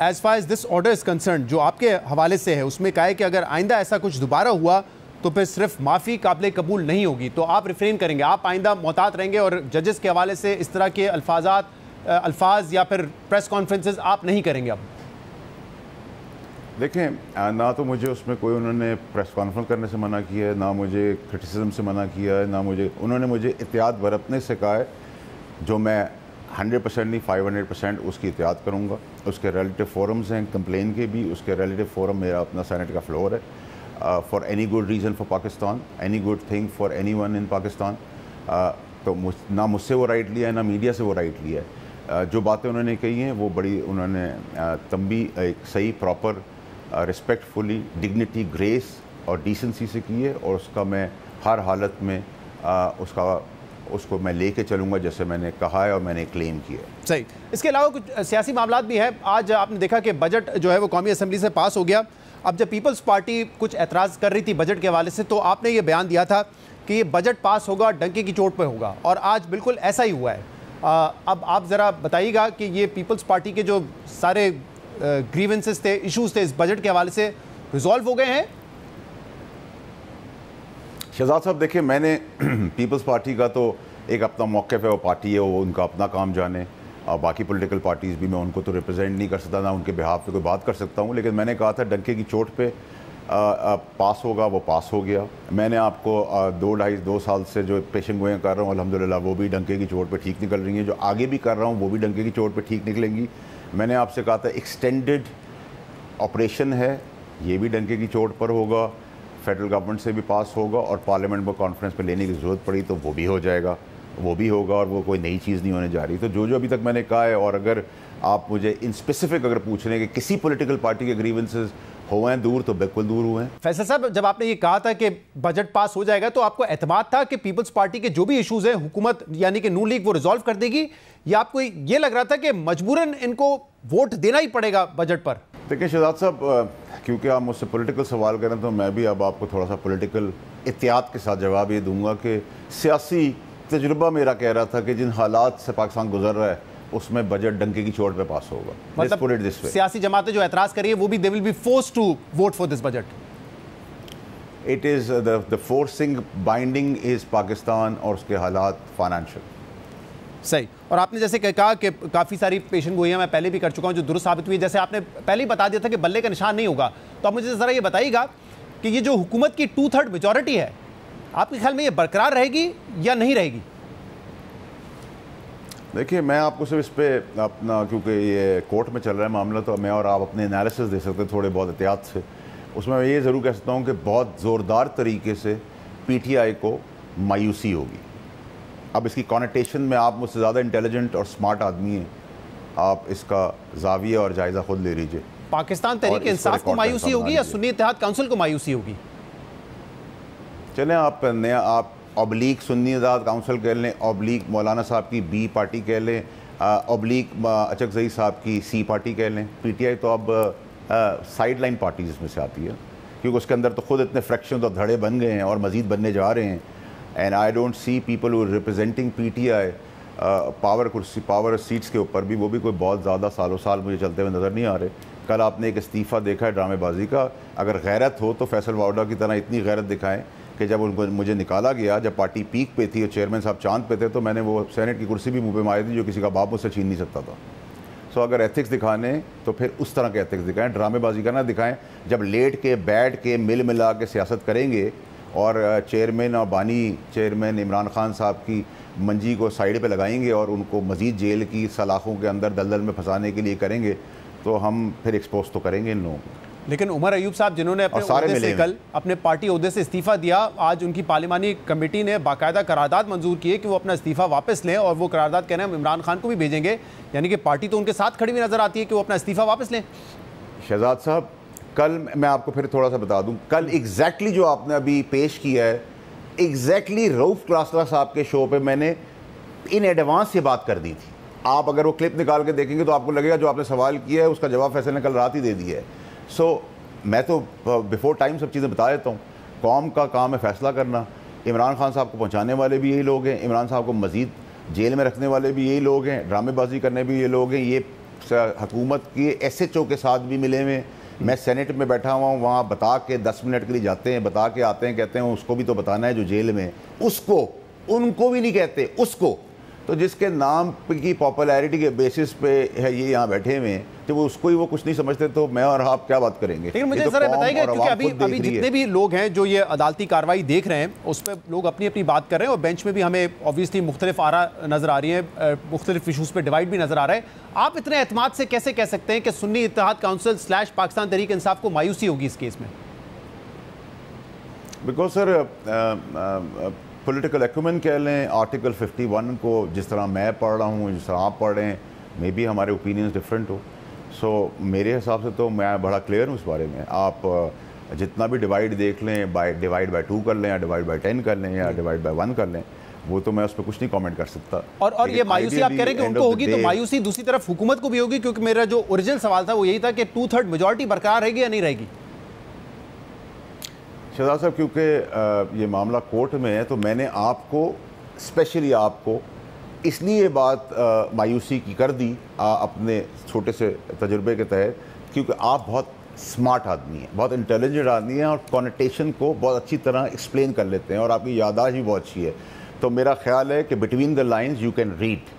As far as this order is concern, जो आपके हवाले से है उसमें कहा है कि अगर आइंदा ऐसा कुछ दोबारा हुआ तो फिर सिर्फ माफ़ी काबिल कबूल नहीं होगी, तो आप रिफ्रेन करेंगे, आप आइंदा मोहतात रहेंगे और जजेस के हवाले से इस तरह के अल्फाज या फिर प्रेस कॉन्फ्रेंसेस आप नहीं करेंगे? अब देखें, ना तो मुझे उसमें कोई उन्होंने प्रेस कॉन्फ्रेंस करने से मना किया है, ना मुझे क्रिटिसिज्म से मना किया है, ना उन्होंने मुझे एहतियात बरतने से कहा है, जो मैं 100% नहीं 500% उसकी एहतियात करूँगा। उसके रिलेटिव फोरम्स हैं कंप्लेन के भी, उसके रिलेटिव फोरम मेरा अपना सेनेट का फ्लोर है। For any good reason for Pakistan, any good thing for any one in Pakistan, तो ना मुझसे वो राइट लिया है ना मीडिया से वो राइट लिया है। जो बातें उन्होंने कही हैं वो बड़ी उन्होंने तंबी एक सही प्रॉपर रिस्पेक्टफुली डिग्निटी ग्रेस और डिसेंसी से की है, और उसका मैं हर हालत में उसको मैं लेके चलूँगा जैसे मैंने कहा है और मैंने क्लेम किया है। सही। इसके अलावा कुछ सियासी मामलात भी है। आज आपने देखा कि बजट जो है वो कौमी असम्बली से पास हो गया। अब जब पीपल्स पार्टी कुछ एतराज़ कर रही थी बजट के हवाले से, तो आपने ये बयान दिया था कि ये बजट पास होगा डंके की चोट पे होगा, और आज बिल्कुल ऐसा ही हुआ है। अब आप ज़रा बताइएगा कि ये पीपल्स पार्टी के जो सारे ग्रीवेंसेस थे, इश्यूज़ थे इस बजट के हवाले से, रिजॉल्व हो गए हैं? शहजाद साहब देखिए, मैंने पीपल्स पार्टी का तो एक अपना मौक़िफ़ है, वो पार्टी है, वो उनका अपना काम जाने, और बाकी पॉलिटिकल पार्टीज़ भी मैं उनको तो रिप्रेजेंट नहीं कर सकता, ना उनके बिहाफ पे कोई बात कर सकता हूँ। लेकिन मैंने कहा था डंके की चोट पे पास होगा, वो पास हो गया। मैंने आपको 2 साल से जो पेशन गोइयाँ कर रहा हूँ अल्हम्दुलिल्लाह वो भी डंके की चोट पे ठीक निकल रही हैं, जो आगे भी कर रहा हूँ वो भी डंके की चोट पे ठीक निकलेंगी। मैंने आपसे कहा था एक्सटेंडेड ऑपरेशन है, ये भी डंके की चोट पर होगा, फेडरल गवर्नमेंट से भी पास होगा, और पार्लियामेंट में कॉन्फ्रेंस पे लेने की ज़रूरत पड़ी तो वो भी हो जाएगा, वो भी होगा, और वो कोई नई चीज़ नहीं होने जा रही। तो जो अभी तक मैंने कहा है, और अगर आप मुझे इन स्पेसिफिक अगर पूछ रहे हैं कि किसी पॉलिटिकल पार्टी के ग्रीवेंसेस हुए हैं दूर, तो बिल्कुल दूर हुए हैं। फैसल साहब, जब आपने ये कहा था कि बजट पास हो जाएगा, तो आपको एतमाद था कि पीपल्स पार्टी के जो भी इश्यूज हैं हुकूमत यानी कि नून लीग वो रिजॉल्व कर देगी, या आपको ये लग रहा था कि मजबूरन इनको वोट देना ही पड़ेगा बजट पर? देखिए शहजाद साहब, क्योंकि आप मुझसे पॉलिटिकल सवाल करें तो मैं भी अब आपको थोड़ा सा पॉलिटिकल एहतियात के साथ जवाब ये दूंगा कि सियासी तजुर्बा मेरा कह रहा था कि जिन हालात से पाकिस्तान गुजर रहा है उसमें बजट डंके की चोट पे पास होगा। मतलब सियासी जमातें जो एतराज़ करिए वो भी they will be forced to vote for this budget. It is the forcing binding is Pakistan और उसके हालात फाइनेंशियल। सही। और आपने जैसे कहा कि काफ़ी सारी पेशन गोइयाँ मैं पहले भी कर चुका हूँ जो दुरुस्त साबित हुई, जैसे आपने पहले ही बता दिया था कि बल्ले का निशान नहीं होगा, तो आप मुझे ज़रा ये बताइएगा कि ये जो हुकूमत की 2/3 मेजॉरिटी है, आपके ख्याल में ये बरकरार रहेगी या नहीं रहेगी? देखिए, मैं आपको सिर्फ इस पर अपना, क्योंकि ये कोर्ट में चल रहा है मामला, तो मैं और आप अपने एनालिसिस दे सकते हैं थोड़े बहुत एहतियात से। उसमें मैं ये ज़रूर कह सकता हूँ कि बहुत ज़ोरदार तरीके से PTI को मायूसी होगी। अब इसकी कॉनेटेशन में आप मुझसे ज़्यादा इंटेलिजेंट और स्मार्ट आदमी हैं, आप इसका जाविया और जायज़ा खुद ले लीजिए। पाकिस्तान तहरीक इंसाफ को मायूसी होगी या सुन्नी इत्तेहाद काउंसिल को मायूसी होगी? चलें, आप ऑब्लिक सुन्नी इत्तेहाद काउंसिल कह लें, ऑब्लिक मौलाना साहब की B पार्टी कह लें, ऑब्लिक अचकज़ई साहब की C पार्टी कह लें। PTI तो अब साइड लाइन पार्टीज़ में से आती है, क्योंकि उसके अंदर तो खुद इतने फ्रैक्शन और धड़े बन गए हैं और मज़ीद बनने जा रहे हैं। And I don't see people who representing PTI power seats के ऊपर भी, वो भी कोई बहुत ज़्यादा सालों साल मुझे चलते हुए नज़र नहीं आ रहे। कल आपने एक इस्तीफ़ा देखा है ड्रामेबाजी का। अगर गैरत हो तो फैसल वाउडा की तरह इतनी गैरत दिखाएं कि जब उनको मुझे निकाला गया, जब पार्टी पीक पे थी और चेयरमैन साहब चांद पे थे, तो मैंने वो सेनेट की कुर्सी भी मुँह पे मारी थी जो किसी का बाप मुझसे छीन नहीं सकता था। सो अगर एथिक्स दिखाने तो फिर उस तरह के एथिक्स दिखाएं, ड्रामेबाजी का ना दिखाएं। जब लेट के बैठ के मिल मिला के सियासत करेंगे और चेयरमैन और बानी चेयरमैन इमरान खान साहब की मंजी को साइड पे लगाएंगे और उनको मज़ीद जेल की सलाखों के अंदर दलदल में फंसाने के लिए करेंगे, तो हम फिर एक्सपोज तो करेंगे इन लोगों को। लेकिन उमर अयूब साहब जिन्होंने अपने पार्टी ओहदे से इस्तीफ़ा दिया, आज उनकी पार्लिमानी कमेटी ने बाकायदा करारदाद मंजूर की है कि वो अपना इस्तीफ़ा वापस लें, और वो करारदाद कह रहे हैं हम इमरान खान को भी भेजेंगे, यानी कि पार्टी तो उनके साथ खड़ी हुई नज़र आती है कि वो अपना इस्तीफ़ा वापस लें। शहजाद साहब, कल मैं आपको फिर थोड़ा सा बता दूं, कल एग्जैक्टली जो आपने अभी पेश किया है, एग्जैक्टली रऊफ क्लासरा साहब के शो पे मैंने इन एडवांस ये बात कर दी थी। आप अगर वो क्लिप निकाल के देखेंगे तो आपको लगेगा जो आपने सवाल किया है उसका जवाब फैसल ने कल रात ही दे दिया है। सो मैं तो बिफोर टाइम सब चीज़ें बता देता हूँ। कौम का काम है फैसला करना। इमरान खान साहब को पहुँचाने वाले भी यही लोग हैं, इमरान साहब को मज़ीद जेल में रखने वाले भी यही लोग हैं, ड्रामेबाजी करने भी ये लोग हैं। ये हुकूमत के SHO के साथ भी मिले हुए। मैं सेनेट में बैठा हुआ हूँ, वहाँ बता के 10 मिनट के लिए जाते हैं, बता के आते हैं, कहते हैं उसको भी तो बताना है जो जेल में, उसको, उनको भी नहीं कहते, उसको। तो जिसके नाम की पॉपुलैरिटी के बेसिस पे है ये यहाँ बैठे हुए हैं, जब वो उसको ही वो कुछ नहीं समझते तो मैं और आप क्या बात करेंगे। लेकिन मुझे सर बताइएगा, क्योंकि अभी जितने भी लोग हैं जो ये अदालती कार्रवाई देख रहे हैं उस पर लोग अपनी अपनी बात कर रहे हैं, और बेंच में भी हमें ऑब्वियसली मुख्तलिफ आरा नजर आ रही है, मुख्तलिफ इशूज़ पे डिवाइड भी नजर आ रहा है। आप इतने एतमाद से कैसे कह सकते हैं कि सुन्नी इत्तेहाद काउंसिल / पाकिस्तान तहरीक इंसाफ को मायूसी होगी इस केस में? बिकॉज सर पॉलिटिकल एक्यूमेन कह लें, आर्टिकल 51 को जिस तरह मैं पढ़ रहा हूँ, जिस तरह आप पढ़ रहे हैं, मे बी हमारे ओपिनियंस डिफरेंट हो। सो मेरे हिसाब से तो मैं बड़ा क्लियर हूँ इस बारे में। आप जितना भी डिवाइड देख लें, डिवाइड बाय 2 कर लें, या डिवाइड बाय 10 कर लें, या डिवाइड बाय 1 कर लें, वो तो मैं उस पर कुछ नहीं कमेंट कर सकता। और ये मायूसी आप कह रहे हैं कि उनको होगी, तो मायूसी दूसरी तरफ हुकूमत को भी होगी, क्योंकि मेरा जो ओरिजिनल सवाल था वो यही था कि 2/3 मेजॉरिटी बरकरार रहेगी या नहीं रहेगी? शहजाद साहब, क्योंकि ये मामला कोर्ट में है, तो मैंने आपको, स्पेशली आपको, इसलिए ये बात मायूसी की कर दी अपने छोटे से तजुर्बे के तहत, क्योंकि आप बहुत स्मार्ट आदमी हैं, बहुत इंटेलिजेंट आदमी हैं, और कॉनोटेशन को बहुत अच्छी तरह एक्सप्लेन कर लेते हैं, और आपकी याददाश्त भी बहुत अच्छी है। तो मेरा ख्याल है कि between the lines you can read.